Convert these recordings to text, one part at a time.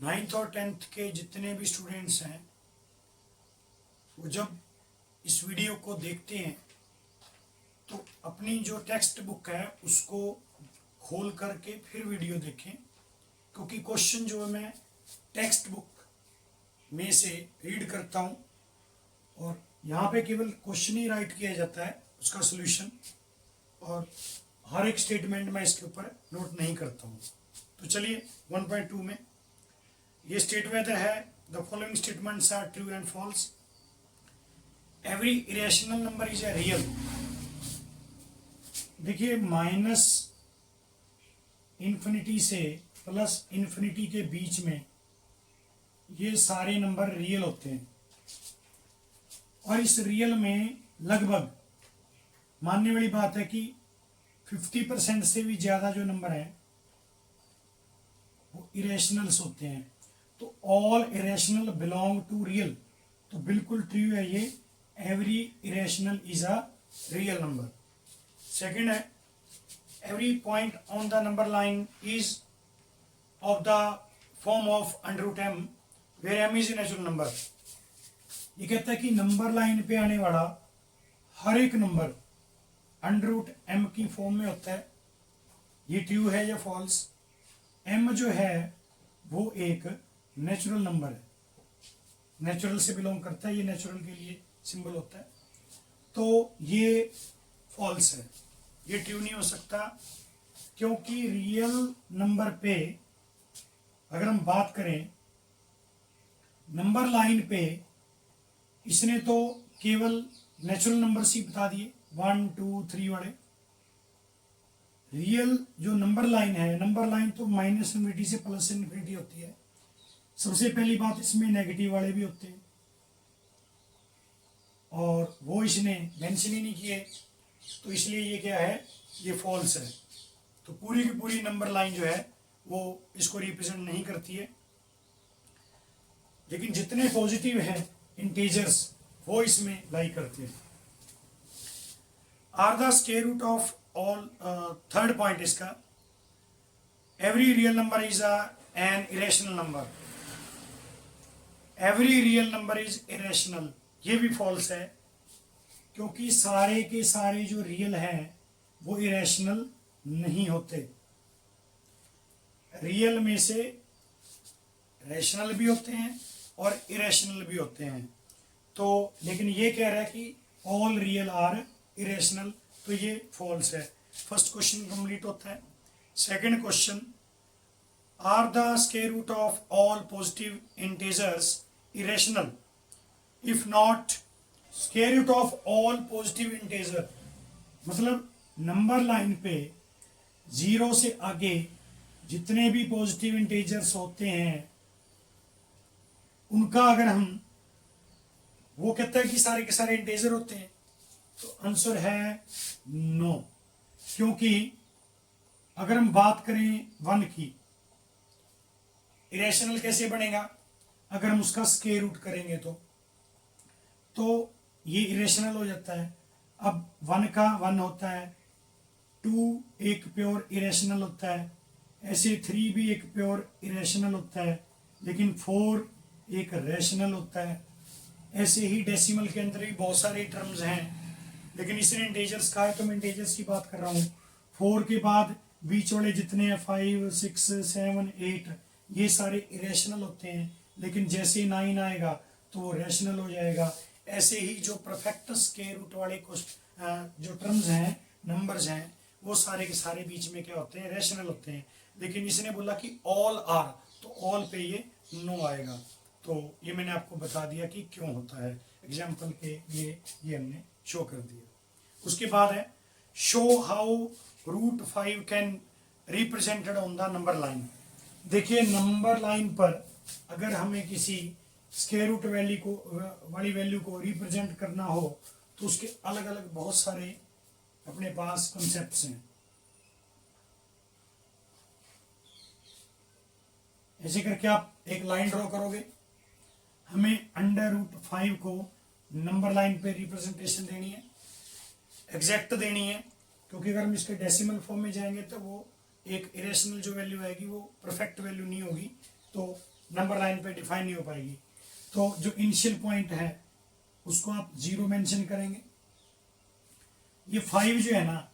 Ninth और tenth के जितने भी स्टूडेंट्स हैं वो जब इस वीडियो को देखते हैं तो अपनी जो टेक्स्ट बुक है उसको खोल करके फिर वीडियो देखें, क्योंकि क्वेश्चन जो है मैं टेक्स्ट बुक में से रीड करता हूँ और यहाँ पे केवल क्वेश्चन ही राइट किया जाता है, उसका सोल्यूशन, और हर एक स्टेटमेंट मैं इसके ऊपर नोट नहीं करता हूँ। तो चलिए 1.2 में ये स्टेटमेंट है, the following statements are true and false. Every irrational number is a real. देखिए माइनस इन्फिनिटी से प्लस इन्फिनिटी के बीच में ये सारे नंबर रियल होते हैं और इस रियल में लगभग मानने वाली बात है कि 50% से भी ज़्यादा जो नंबर है वो इरेशनल्स होते हैं। तो all irrational belong to real, तो बिल्कुल ट्रू है ये, every irrational is a real number. Second है, every point on the number line is of the form of √m where m is a natural number. ये कहता है कि number line पे आने वाला हर एक नंबर √m की फॉर्म में होता है। ये ट्रू है या फॉल्स? m जो है वो एक नेचुरल नंबर है, नेचुरल से बिलोंग करता है, ये नेचुरल के लिए सिंबल होता है, तो ये फॉल्स है, ये ट्रू नहीं हो सकता, क्योंकि रियल नंबर पे अगर हम बात करें नंबर लाइन पे, इसने तो केवल नेचुरल नंबर्स ही बता दिए 1 2 3 वाले। रियल जो नंबर लाइन है, नंबर लाइन तो माइनस इन्फिनिटी से प्लस इन्फिनिटी होती है। सबसे पहली बात, इसमें नेगेटिव वाले भी होते हैं और वो इसने मेंशन ही नहीं किए, तो इसलिए ये क्या है, ये फॉल्स है। तो पूरी की पूरी नंबर लाइन जो है वो इसको रिप्रेजेंट नहीं करती है। लेकिन जितने पॉजिटिव हैं इंटीजर्स वो इसमें लाई करते हैं। Are the square root of all, third point इसका, every real number is an irrational number. Every real number is irrational, ये भी फॉल्स है, क्योंकि सारे के सारे जो रियल हैं वो इरेशनल नहीं होते। रियल में से रैशनल भी होते हैं और इरेशनल भी होते हैं। तो लेकिन ये कह रहा है कि ऑल रियल आर इरेशनल, तो ये फॉल्स है। फर्स्ट क्वेश्चन कंप्लीट होता है। Second question, are the square root of all positive integers irrational? If not, square root of all positive integer मतलब नंबर लाइन पे 0 से आगे जितने भी पॉजिटिव इंटीजर्स होते हैं उनका अगर हम, वो कहता है कि सारे के सारे इंटीजर होते हैं, तो आंसर है नो। क्योंकि अगर हम बात करें 1 की, इरेशनल कैसे बनेगा? अगर हम उसका स्क्वायर रूट करेंगे तो ये इरेशनल हो जाता है। अब 1 का 1 होता है, 2 एक प्योर इरेशनल होता है, ऐसे 3 भी एक प्योर इरेशनल होता है, लेकिन 4 एक रैशनल होता है। ऐसे ही डेसिमल के अंदर भी बहुत सारे टर्म्स हैं, लेकिन इसने इंटीजर्स कहा है तो मैं इंटीजर्स की बात कर रहा हूँ। 4 के बाद बीच वाले जितने हैं 5 6 7 8 ये सारे इरेशनल होते हैं, लेकिन जैसे 9 आएगा तो वो रैशनल हो जाएगा। ऐसे ही जो परफेक्ट स्क्वायर रूट वाले जो टर्म्स हैं, नंबर्स हैं, वो सारे के सारे बीच में क्या होते हैं, रैशनल होते हैं। लेकिन इसने बोला कि ऑल आर, तो ऑल पे ये नो आएगा। तो ये मैंने आपको बता दिया कि क्यों होता है, एग्जाम्पल के लिए ये हमने शो कर दिया। उसके बाद है, show how √5 can represented on the number line. देखिए नंबर लाइन पर अगर हमें किसी स्क्वायर रूट वाली वैल्यू को रिप्रेजेंट करना हो तो उसके अलग अलग बहुत सारे अपने पास कॉन्सेप्ट्स हैं। ऐसे करके आप एक लाइन ड्रॉ करोगे, हमें √5 को नंबर लाइन पे रिप्रेजेंटेशन देनी है, एग्जैक्ट देनी है, क्योंकि अगर हम इसके डेसिमल फॉर्म में जाएंगे तो वो एक इरेशनल जो वैल्यू आएगी वो परफेक्ट वैल्यू नहीं होगी, तो नंबर लाइन पे डिफाइन नहीं हो पाएगी। तो जो इनिशियल पॉइंट है उसको आप 0 मेंशन करेंगे। ये 5 जो है ना,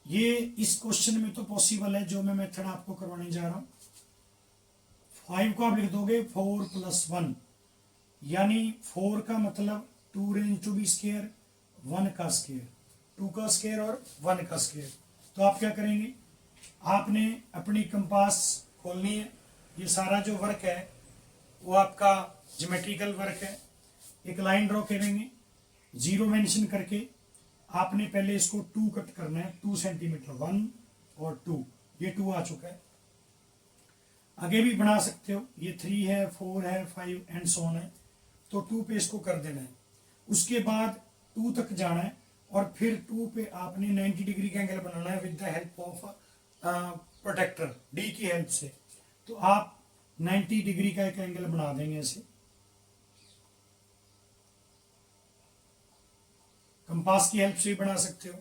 ये इस क्वेश्चन में तो पॉसिबल है, जो मैं मेथड आपको करवाने जा रहा हूं। 5 को आप लिख दोगे 4 + 1, यानी 4 का मतलब 2 रेंज टू बी स्क्वायर, 1 का स्क्वायर, 2 का स्क्वायर और 1 का स्क्वायर। तो आप क्या करेंगे, आपने अपनी कंपास खोलनी है। ये सारा जो वर्क है वो आपका ज्योमेट्रिकल वर्क है। एक लाइन ड्रॉ करेंगे 0 मेंशन करके। आपने पहले इसको 2 कट करना है, 2 सेंटीमीटर, 1 और 2, ये 2 आ चुका है। आगे भी बना सकते हो, ये 3 है, 4 है, 5 एंड सो ऑन है। तो 2 पे इसको कर देना है। उसके बाद 2 तक जाना है और फिर 2 पे आपने 90 डिग्री का एंगल बनाना है with the help of protractor, D की हेल्प से। तो आप 90 डिग्री का एक एंगल बना देंगे ऐसे। कंपास की हेल्प से भी बना सकते हो।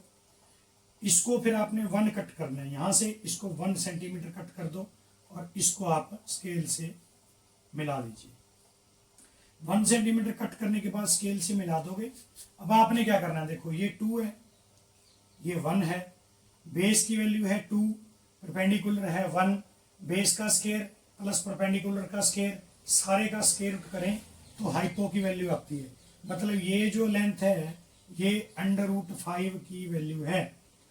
इसको फिर आपने 1 कट करना है, यहां से इसको 1 सेंटीमीटर कट कर दो और इसको आप स्केल से मिला लीजिए। 1 सेंटीमीटर कट करने के बाद स्केल से मिला दोगे। अब आपने क्या करना है, देखो ये 2 है, ये 1 है, बेस की वैल्यू है 2, परपेंडिकुलर है 1, बेस का स्केयर प्लस परपेंडिकुलर का स्केयर, सारे का स्केयर करें तो हाइपो की वैल्यू आती है। मतलब ये जो लेंथ है ये √5 की वैल्यू है,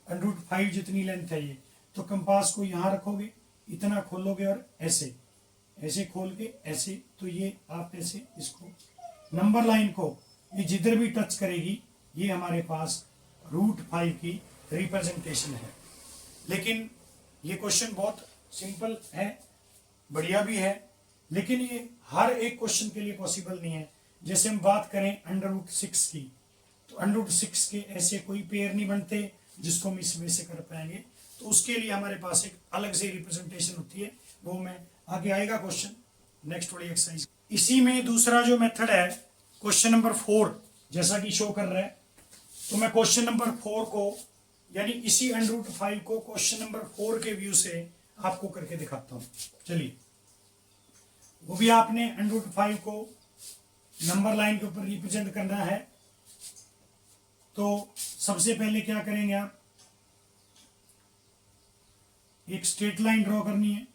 √5 जितनी लेंथ है ये। तो कंपास को यहाँ रखोगे, इतना खोलोगे और ऐसे ऐसे खोल के ऐसे, तो ये आप ऐसे इसको नंबर लाइन को ये जिधर भी टच करेगी ये हमारे पास √5 की रिप्रेजेंटेशन है। लेकिन ये क्वेश्चन बहुत सिंपल है, बढ़िया भी है, लेकिन ये हर एक क्वेश्चन के लिए पॉसिबल नहीं है। जैसे हम बात करें √6 की, तो √6 के ऐसे कोई पेयर नहीं बनते जिसको हम इस वे से कर पाएंगे। तो उसके लिए हमारे पास एक अलग से रिप्रेजेंटेशन होती है, वो मैं आगे आएगा क्वेश्चन नेक्स्ट वाली एक्सरसाइज। इसी में दूसरा जो मेथड है क्वेश्चन नंबर 4, जैसा कि शो कर रहा है। तो मैं क्वेश्चन नंबर 4 को, यानी इसी √5 को क्वेश्चन नंबर 4 के व्यू से आपको करके दिखाता हूं। चलिए, वो भी आपने √5 को नंबर लाइन के ऊपर रिप्रेजेंट करना है। तो सबसे पहले क्या करेंगे, आप एक स्ट्रेट लाइन ड्रॉ करनी है।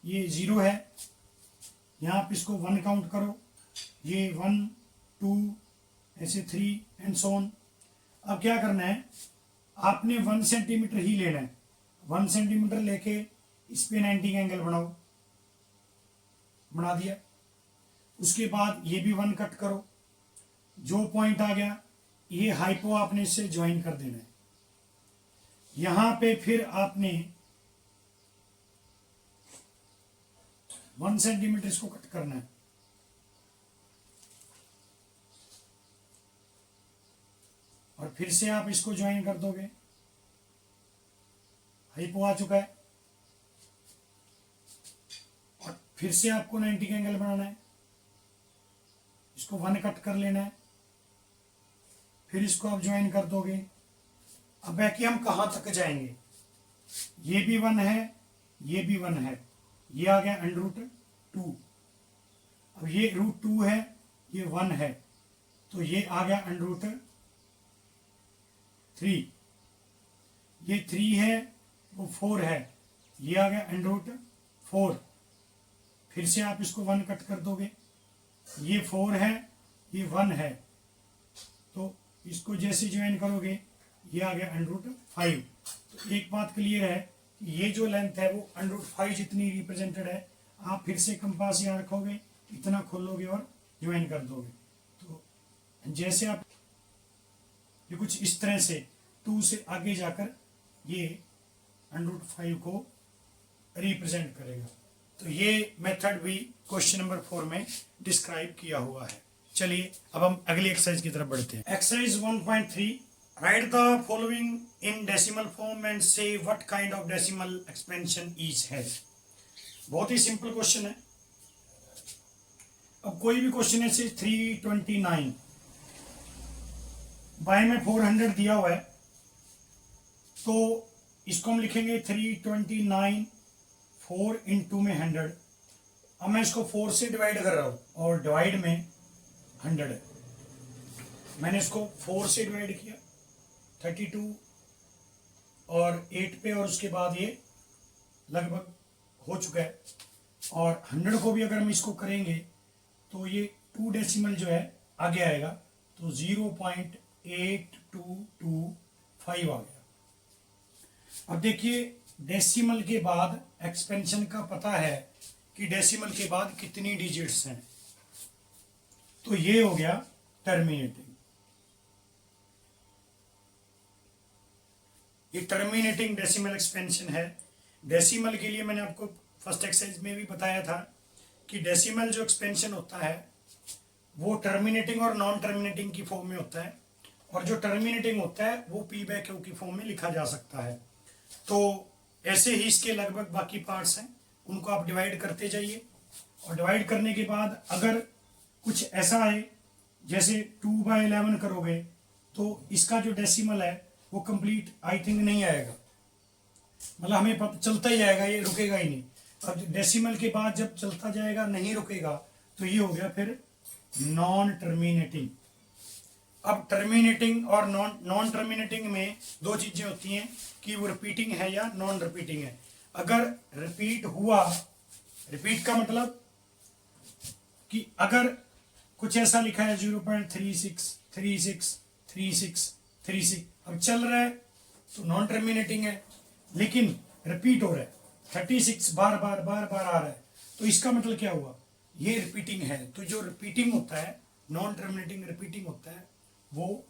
ये 0 है, यहां आप इसको 1 काउंट करो, ये 1 2 ऐसे 3 एंड सो ऑन। अब क्या करना है, आपने 1 सेंटीमीटर ही लेना है। 1 सेंटीमीटर लेके इस पे 90 का एंगल बनाओ, बना दिया। उसके बाद ये भी 1 कट करो, जो पॉइंट आ गया ये हाइपो आपने इससे ज्वाइन कर देना है। यहां पे फिर आपने 1 सेंटीमीटर इसको कट करना है। और फिर से आप इसको ज्वाइन कर दोगे, हाइपो आ चुका है। और फिर से आपको 90 का एंगल बनाना है, इसको 1 कट कर लेना है, फिर इसको आप ज्वाइन कर दोगे। अब बाकी हम कहां तक जाएंगे, ये भी 1 है, ये भी 1 है, ये आ गया √2। अब ये √2 है, ये 1 है, तो ये आ गया √3। ये 3 है, वो 4 है, ये आ गया √4। फिर से आप इसको 1 कट कर दोगे, ये 4 है, ये 1 है, तो इसको जैसे ज्वाइन करोगे ये आ गया √5। तो एक बात क्लियर है कि ये जो लेंथ है वो √5 जितनी रिप्रेजेंटेड है। आप फिर से कंपास यहाँ रखोगे, इतना खोलोगे और ज्वाइन कर दोगे। तो जैसे आप ये कुछ इस तरह से 2 से आगे जाकर ये √5 को रिप्रेजेंट करेगा। तो ये मेथड भी क्वेश्चन नंबर 4 में डिस्क्राइब किया हुआ है। चलिए अब हम अगली एक्सरसाइज की तरफ बढ़ते हैं। Exercise 1.3, write the following in decimal form and say what kind of decimal expansion each has. बहुत ही सिंपल क्वेश्चन है। अब कोई भी क्वेश्चन है से 329 बाय में 400 दिया हुआ है, तो इसको हम लिखेंगे 329 4 × में 100, अब मैं इसको 4 से डिवाइड कर रहा हूं और डिवाइड में 100 है। मैंने इसको 4 से डिवाइड किया 32 और 8 पे, और उसके बाद ये लगभग हो चुका है। और 100 को भी अगर हम इसको करेंगे तो ये 2 डेसिमल जो है आगे आएगा, तो 0.8225 आ गया। अब देखिए डेसिमल के बाद एक्सपेंशन का पता है कि डेसिमल के बाद कितनी डिजिट्स हैं, तो ये हो गया टर्मिनेटिंग। ये टर्मिनेटिंग डेसिमल एक्सपेंशन है। डेसिमल के लिए मैंने आपको फर्स्ट एक्सरसाइज में भी बताया था कि डेसिमल जो एक्सपेंशन होता है वो टर्मिनेटिंग और नॉन टर्मिनेटिंग की फॉर्म में होता है, और जो टर्मिनेटिंग होता है वो पी बाय क्यू की फॉर्म में लिखा जा सकता है। तो ऐसे ही इसके लगभग बाकी पार्ट्स हैं, उनको आप डिवाइड करते जाइए, और डिवाइड करने के बाद अगर कुछ ऐसा है जैसे 2/11 करोगे तो इसका जो डेसिमल है वो कंप्लीट आई थिंक नहीं आएगा, मतलब हमें पता चलता ही जाएगा, ये रुकेगा ही नहीं। अब डेसिमल के बाद जब चलता जाएगा नहीं रुकेगा तो ये हो गया फिर नॉन टर्मिनेटिंग। अब टर्मिनेटिंग और नॉन टर्मिनेटिंग में दो चीजें होती हैं कि वो रिपीटिंग है या नॉन रिपीटिंग है। अगर रिपीट हुआ, रिपीट का मतलब कि अगर कुछ ऐसा लिखा है 0.36363636 अब चल रहा है तो नॉन टर्मिनेटिंग है, लेकिन रिपीट हो रहा है 36 बार बार बार बार आ रहा है, तो इसका मतलब क्या हुआ, ये रिपीटिंग है। तो जो रिपीटिंग होता है, नॉन टर्मिनेटिंग रिपीटिंग होता है, वो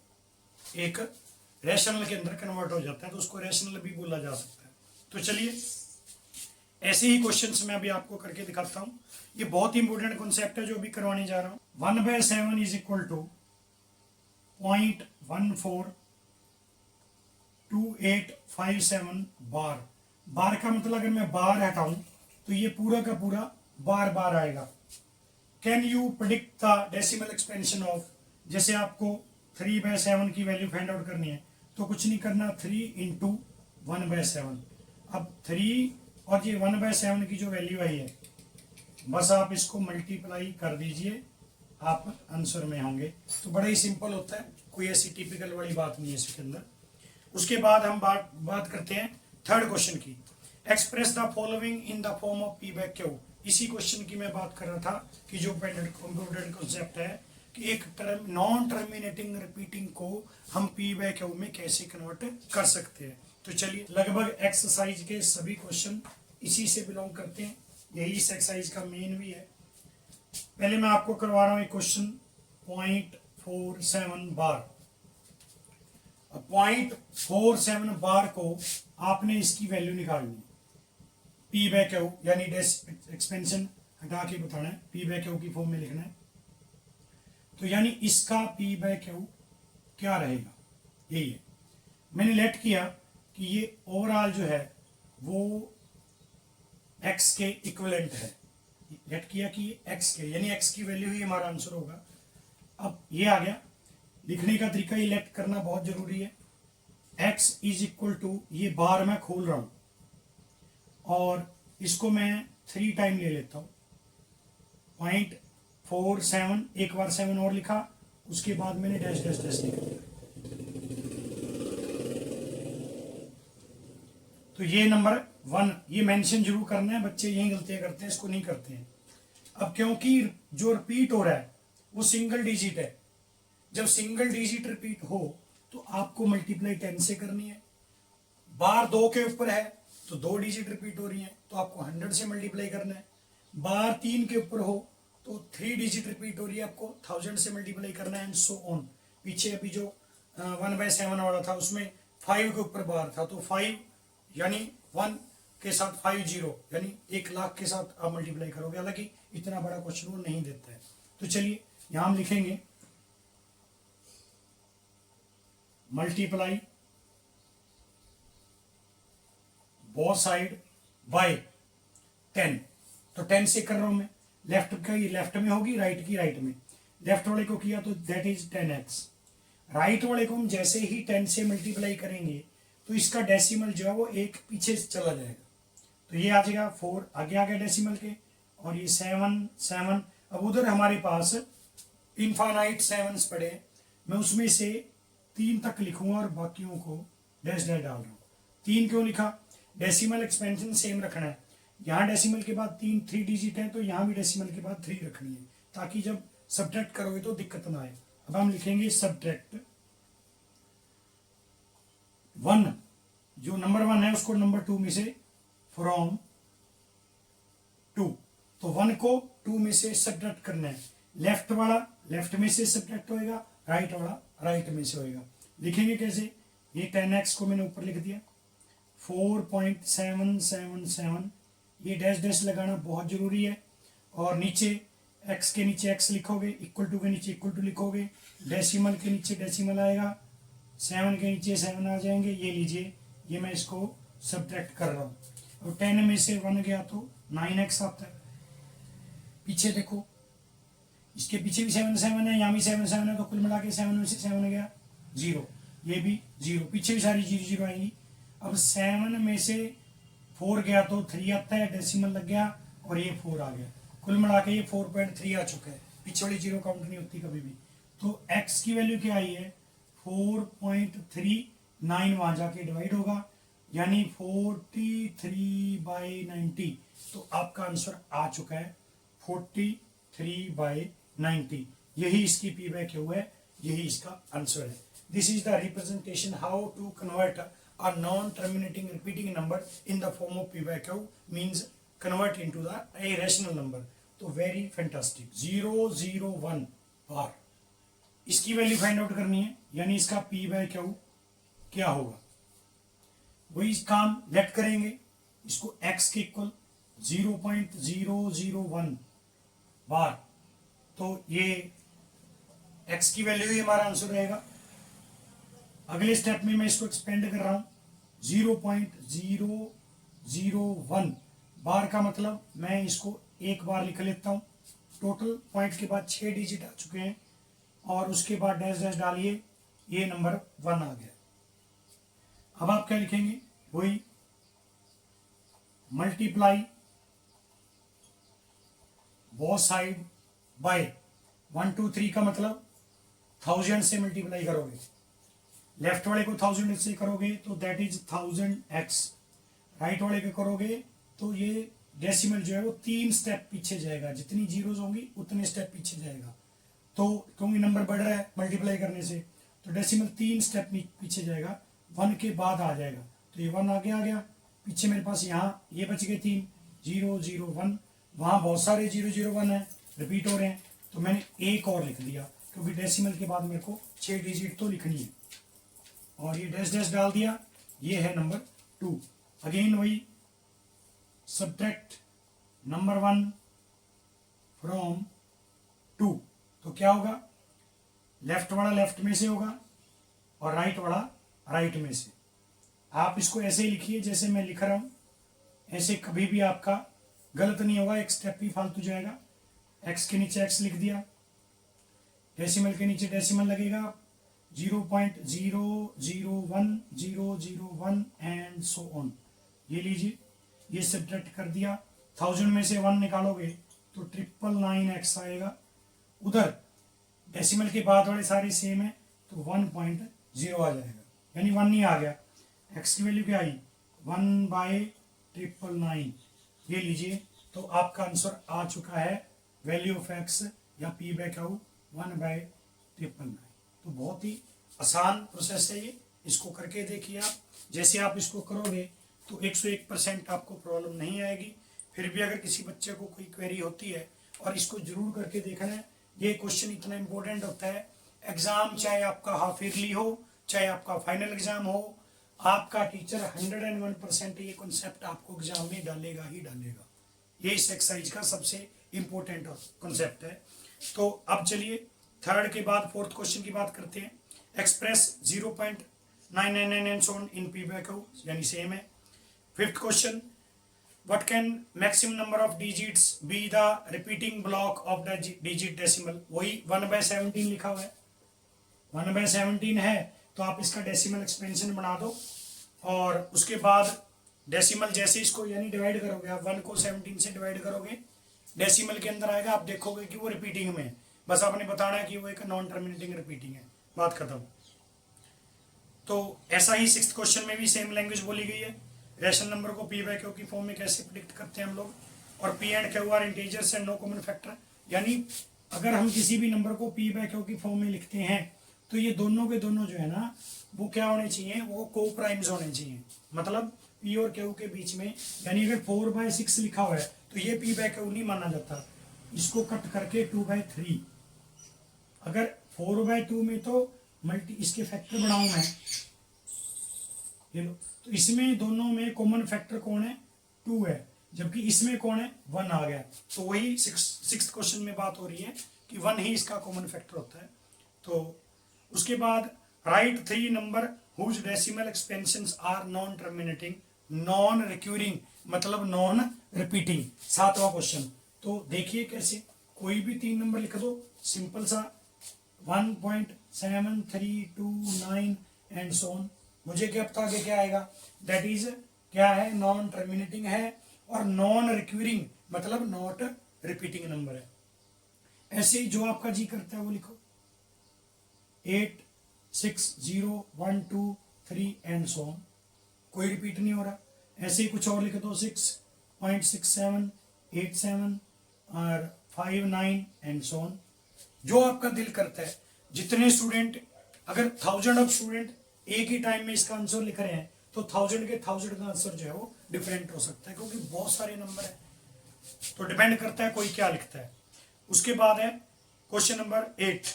एक रैशनल के अंदर कन्वर्ट हो जाता है, तो उसको रैशनल भी बोला जा सकता है। तो चलिए ऐसे ही क्वेश्चंस मैं अभी आपको करके दिखाता हूं। ये बहुत ही इंपॉर्टेंट कॉन्सेप्ट है जो अभी करवाने जा रहा हूं। 1/7 इज इक्वल टू 0.142857 बार। बार का मतलब अगर मैं बार हटाऊं तो ये पूरा का पूरा बार बार आएगा। Can you predict the decimal expansion of, जैसे आपको 3/7 की वैल्यू फाइंड आउट करनी है तो कुछ नहीं करना, 3 × 1/7। अब 3 और ये 1/7 की जो वैल्यू आई है, बस आप इसको मल्टीप्लाई कर दीजिए, आप आंसर में होंगे। तो बड़ा ही सिंपल होता है, कोई ऐसी टिपिकल वाली बात नहीं है इसके अंदर। उसके बाद हम बात करते हैं थर्ड क्वेश्चन की। Express the following in the form of p by q. इसी क्वेश्चन की मैं बात कर रहा था कि जो इंपॉर्टेंट कॉन्सेप्ट है कि एक नॉन टर्मिनेटिंग रिपीटिंग को हम पी बाय क्यू में कैसे कन्वर्ट कर सकते हैं। तो चलिए, लगभग एक्सरसाइज के सभी क्वेश्चन इसी से बिलोंग करते हैं, यही इस एक्सरसाइज का मेन भी है। पहले मैं आपको करवा रहा हूं एक क्वेश्चन 0.47 बार। 0.47 बार को आपने इसकी वैल्यू निकालनी, पी बाय क्यू यानी एक्सपेंशन हटा के बताना है, पी बाय क्यू की फॉर्म में लिखना है। तो यानी इसका पी बाय क्यू क्या रहेगा, यही है। मैंने लेट किया कि ये ओवरऑल जो है वो x के इक्विवेलेंट है, लेट किया कि ये x के, यानी x की वैल्यू ही हमारा आंसर होगा। अब ये आ गया, लिखने का तरीका ये लेट करना बहुत जरूरी है। x इज इक्वल टू, ये बार मैं खोल रहा हूं और इसको मैं 3 टाइम ले लेता हूं, 0.47, एक बार 7 और लिखा, उसके बाद मैंने डैश डैश डैश लिखा। तो ये नंबर 1, ये मेंशन जरूर करना है, बच्चे यही गलतियां करते हैं, इसको नहीं करते हैं। अब क्योंकि जो रिपीट हो रहा है वो सिंगल डिजिट है, जब सिंगल डिजिट रिपीट हो तो आपको मल्टीप्लाई 10 से करनी है। बार 2 के ऊपर है तो 2 डिजिट रिपीट हो रही है तो आपको 100 से मल्टीप्लाई करना है। बार 3 के ऊपर हो तो 3 डिजिट रिपीट हो रही है, आपको 1000 से मल्टीप्लाई करना है, एंड सो ऑन। पीछे अभी जो 1/7 वाला था उसमें 5 के ऊपर बार था, तो 5 यानी 1 के साथ 50 यानी 1 लाख के साथ आप मल्टीप्लाई करोगे। हालांकि इतना बड़ा क्वेश्चन वो नहीं देता है। तो चलिए यहां हम लिखेंगे मल्टीप्लाई बोथ साइड बाय 10। तो 10 से कर रहा हूं मैं, लेफ्ट का लेफ्ट में होगी, राइट की राइट में। लेफ्ट वाले को किया तो दैट इज 10x। राइट वाले को हम जैसे ही 10 से मल्टीप्लाई करेंगे तो इसका डेसिमल जो है वो एक पीछे चला जाएगा, तो ये आ जाएगा 4 आगे आ गया डेसिमल के, और ये 7 7। अब उधर हमारे पास इनफाइनाइट 7s पड़े हैं, मैं उसमें से 3 तक लिखूंगा और बाकियों को डैश डैश डाल रहा हूँ। 3 क्यों लिखा? डेसिमल एक्सपेंशन सेम रखना है। यहाँ डेसिमल के बाद 3 डिजिट है, तो यहाँ भी डेसिमल के बाद 3 रखनी है, ताकि जब सब्ट्रैक्ट करोगे तो दिक्कत ना आए। अब हम लिखेंगे सब्ट्रैक्ट 1, जो नंबर 1 है उसको नंबर 2 में से फ्रॉम 2, तो 1 को 2 में से सब्ट्रैक्ट करना है। लेफ्ट वाला लेफ्ट में से सब्ट्रैक्ट होएगा, राइट वाला राइट में से होएगा। लिखेंगे कैसे? ये 10x को मैंने ऊपर लिख दिया, 4.777, ये डैश डैश लगाना बहुत जरूरी है। और नीचे x के नीचे x लिखोगे, इक्वल टू के नीचे इक्वल टू लिखोगे, डेसिमल के नीचे डेसिमल आएगा, 7 के नीचे 7 आ जाएंगे। ये लीजिए, ये मैं इसको सब्ट्रैक्ट कर रहा हूँ। और 10 में से 1 गया तो 9x आता है। पीछे देखो, इसके पीछे भी 7 7 है, यहाँ भी 7 7 है, तो कुल मिला के 7 में से 7 गया 0, ये भी 0, पीछे भी सारी 0 0 आएंगी। अब 7 में से 4 गया तो 3 आता है, डेसिमल लग गया और ये 4 आ गया। कुल मिला के ये 4.3 आ चुका है। पीछे वाली 0 काउंट नहीं होती कभी भी। तो x की वैल्यू क्या आई है? 4.39, वहां जाके डिवाइड होगा, यानी 43/90। तो आपका आंसर आ चुका है 43/90। यही इसकी पी बाय क्यू है, यही इसका आंसर है। This is the representation how to convert a non-terminating repeating number in the form of p by q, means convert into the a rational number. तो very fantastic। 0 0 1 बार इसकी value find out करनी है, यानी इसका p by q क्या होगा, वही काम लेट करेंगे। इसको x के इक्वल 0.001 बार, तो ये x की वैल्यू ही हमारा आंसर रहेगा। अगले स्टेप में मैं इसको एक्सपेंड कर रहा हूं, 0.001 बार का मतलब मैं इसको एक बार लिख लेता हूं। टोटल पॉइंट के बाद 6 डिजिट आ चुके हैं, और उसके बाद डैश डैश डालिए, ये नंबर 1 आ गया। अब आप क्या लिखेंगे? वही मल्टीप्लाई बोथ साइड बाय 1 2 3 का मतलब 1000 से मल्टीप्लाई करोगे। लेफ्ट वाले को 1000 से करोगे तो दैट इज 1000x, राइट वाले को करोगे तो ये डेसिमल जो है वो 3 स्टेप पीछे जाएगा, जितनी जीरोज होंगी उतने स्टेप पीछे जाएगा। तो क्योंकि नंबर बढ़ रहा है मल्टीप्लाई करने से, तो डेसिमल 3 स्टेप पीछे जाएगा, 1 के बाद आ जाएगा। तो ये 1 आगे आ गया, पीछे मेरे पास यहाँ ये बच गए 3, 0 0 1, वहाँ बहुत सारे 0 0 1 है, रिपीट हो रहे हैं, तो मैंने एक और लिख दिया, क्योंकि डेसिमल के बाद मेरे को 6 डिजिट तो लिखनी है। और ये डैश डैश डाल दिया, ये है नंबर 2। अगेन वही सब्ट्रैक्ट नंबर 1 फ्रॉम 2, तो क्या होगा? लेफ्ट वाला लेफ्ट में से होगा और राइट वाला राइट में से। आप इसको ऐसे ही लिखिए जैसे मैं लिख रहा हूं, ऐसे कभी भी आपका गलत नहीं होगा, एक स्टेप भी फालतू जाएगा। x के नीचे x लिख दिया, डेसिमल के नीचे डेसिमल लगेगा, 0.001 एंड सो ऑन। ये लीजिए, ये सब्ट्रैक्ट कर दिया, 1000 में से 1 निकालोगे तो 999x आएगा। उधर डेसिमल के बाद वाले सारे सेम है, तो 1.0 आ जाएगा, यानी 1 नहीं आ गया। x की वैल्यू क्या आई? 1/999। ये लीजिए, तो आपका आंसर आ चुका है वैल्यू ऑफ x या p बाय q 1/999। तो बहुत ही आसान प्रोसेस है ये, इसको करके देखिए आप। जैसे आप इसको करोगे तो 101% आपको प्रॉब्लम नहीं आएगी। फिर भी अगर किसी बच्चे को कोई क्वेरी होती है, और इसको जरूर करके देखना है, ये क्वेश्चन इतना इंपॉर्टेंट होता है। एग्जाम चाहे आपका हाफ ईयरली हो, चाहे आपका फाइनल एग्जाम हो, आपका टीचर 101% ये कॉन्सेप्ट आपको एग्जाम में डालेगा ही डालेगा। ये इस एक्सरसाइज का सबसे इंपॉर्टेंट कॉन्सेप्ट है। तो अब चलिए थर्ड के बाद फोर्थ क्वेश्चन की बात करते हैं। Express 0.999 and so on in p by q, यानी सेम है। Fifth question, what can maximum number of digits be the repeating block of the digit decimal. वही 1/17 लिखा हुआ है, 1/17 है, तो आप इसका डेसिमल एक्सपेंशन बना दो, और उसके बाद डेसिमल जैसे इसको यानी डिवाइड करोगे, आप 1 को 17 से डिवाइड करोगे, डेसिमल के अंदर आएगा, आप देखोगे कि वो रिपीटिंग में है, बस आपने बताना है कि वो एक नॉन टर्मिनेटिंग रिपीटिंग है, बात खत्म। तो ऐसा ही 6th क्वेश्चन में भी सेम लैंग्वेज बोली गई है। रैशनल नंबर को पी बाय क्यू की फॉर्म में कैसे प्रिडिक्ट करते हैं हम लोग, और p and q are integers and no common factor, यानी अगर हम किसी भी नंबर को पी बाय क्यू की फॉर्म में लिखते हैं तो ये दोनों के दोनों जो है ना वो क्या होने चाहिए, वो को प्राइम्स होने चाहिए, मतलब पी और क्यू के बीच में, यानी अगर 4/6 लिखा हुआ है तो ये पी बाय क्यू नहीं माना जाता, इसको कट करके 2/3, अगर 4/2 में तो मल्टी इसके फैक्टर बढ़ाऊं मैं, ये लो, तो इसमें दोनों में कॉमन फैक्टर कौन है, 2 है, जबकि इसमें कौन है, 1 आ गया, तो वही 6th क्वेश्चन में बात हो रही है कि 1 ही इसका कॉमन फैक्टर होता है। तो उसके बाद write 3 number whose decimal expansions are non terminating non recurring, मतलब नॉन रिपीटिंग, 7वां क्वेश्चन। तो देखिए कैसे, कोई भी 3 नंबर लिख दो, सिंपल सा 1.7329 एंड सो ऑन, मुझे क्या पता आगे क्या आएगा, दैट इज क्या है, नॉन टर्मिनेटिंग है और नॉन रिक्यूरिंग, मतलब नॉट रिपीटिंग नंबर है। ऐसे ही जो आपका जी करता है वो लिखो, 8 6 0 1 2 3 एंड सो ऑन, कोई रिपीट नहीं हो रहा। ऐसे ही कुछ और लिख दो, 6.67 87 और 59 एंड सो ऑन, जो आपका दिल करता है। जितने स्टूडेंट, अगर 1000 ऑफ स्टूडेंट एक ही टाइम में इसका आंसर लिख रहे हैं तो 1000 के 1000 का आंसर जो है वो डिफरेंट हो सकता है, क्योंकि बहुत सारे नंबर है, तो डिपेंड करता है कोई क्या लिखता है। उसके बाद है question number 8,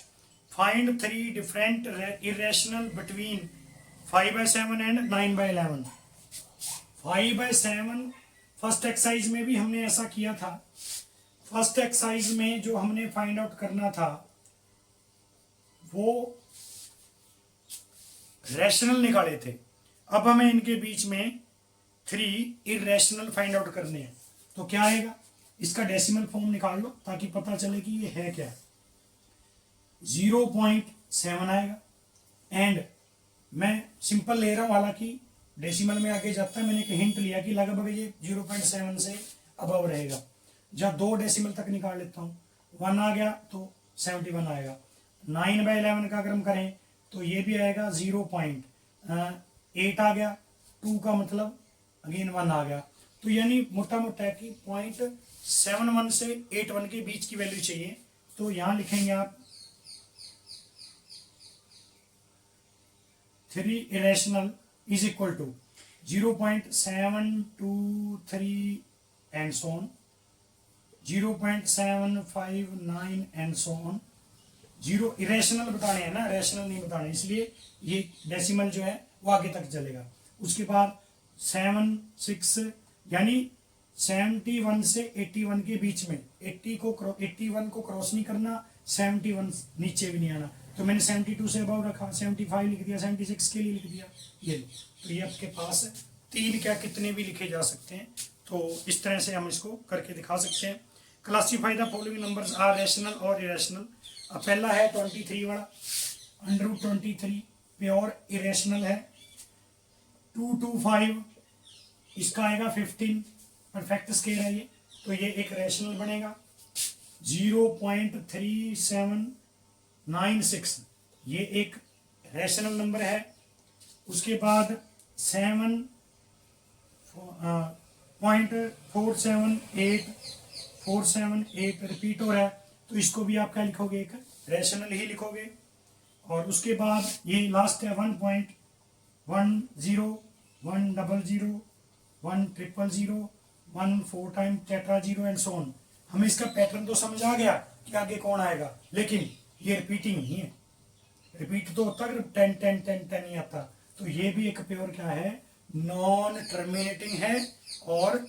find 3 different irrational between 5/7 and 9/11। 5/7 first exercise में भी हमने ऐसा किया था। फर्स्ट एक्सरसाइज में जो हमने फाइंड आउट करना था वो रैशनल निकाले थे, अब हमें इनके बीच में 3 इरेशनल फाइंड आउट करने हैं। तो क्या आएगा, इसका डेसिमल फॉर्म निकाल लो ताकि पता चले कि ये है क्या। 0.7 आएगा, एंड मैं सिंपल ले रहा हूं, हालांकि डेसिमल में आगे जाता है, मैंने एक हिंट लिया कि लगभग ये 0.7 से अबव रहेगा। जब 2 डेसिमल तक निकाल लेता हूँ, 1 आ गया तो 71 आएगा। 9/11 का अगर हम करें तो ये भी आएगा 0.8 आ गया, 2 का मतलब अगेन 1 आ गया, तो यानी मोटा मोटा है कि 0.71 से 81 के बीच की वैल्यू चाहिए। तो यहां लिखेंगे आप 3 irrational is equal to 0.723 and so on, 0.759 and so on. 0 irrational बताने हैं ना, रैशनल नहीं बताने, इसलिए ये डेसिमल जो है वो आगे तक चलेगा। उसके बाद 7 6 यानी 71 से 81 के बीच में, 81 को क्रॉस नहीं करना, 71 नीचे भी नहीं आना, तो मैंने 72 से अबव रखा, 75 लिख दिया, 76 के लिए लिख दिया, ये तो ये आपके पास 3 क्या कितने भी लिखे जा सकते हैं। तो इस तरह से हम इसको करके दिखा सकते हैं। Classify the following numbers are rational और इरेशनल। अब पहला है 23 वाला, √23 प्योर इरेशनल है। 225 इसका आएगा 15, परफेक्ट स्केयर है ये, तो ये एक रैशनल बनेगा। 0.3796 ये एक रैशनल नंबर है। उसके बाद 7.478 रिपीट हो रहा है, तो इसको भी आप क्या लिखोगे, एक रैशनल ही लिखोगे। और उसके बाद ये लास्ट है 1.10 100 100 1 4 time tetra 0 and so on. हमें इसका पैटर्न तो समझ आ गया कि आगे कौन आएगा, लेकिन ये रिपीटिंग नहीं है। रिपीट तो होता अगर 10 10 10 10 ही आता, तो ये भी एक प्योर क्या है, नॉन टर्मिनेटिंग है और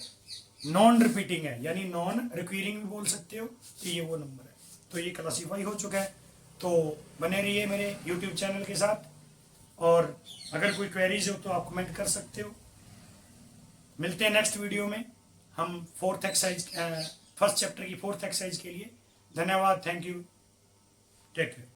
नॉन रिपीटिंग है, यानी नॉन रिक्वायरिंग भी बोल सकते हो, तो ये वो नंबर है। तो ये क्लासीफाई हो चुका है। तो बने रहिए मेरे यूट्यूब चैनल के साथ, और अगर कोई क्वेरीज हो तो आप कमेंट कर सकते हो। मिलते हैं नेक्स्ट वीडियो में हम फर्स्ट चैप्टर की 4th एक्सरसाइज के लिए। धन्यवाद, थैंक यू, टेक केयर।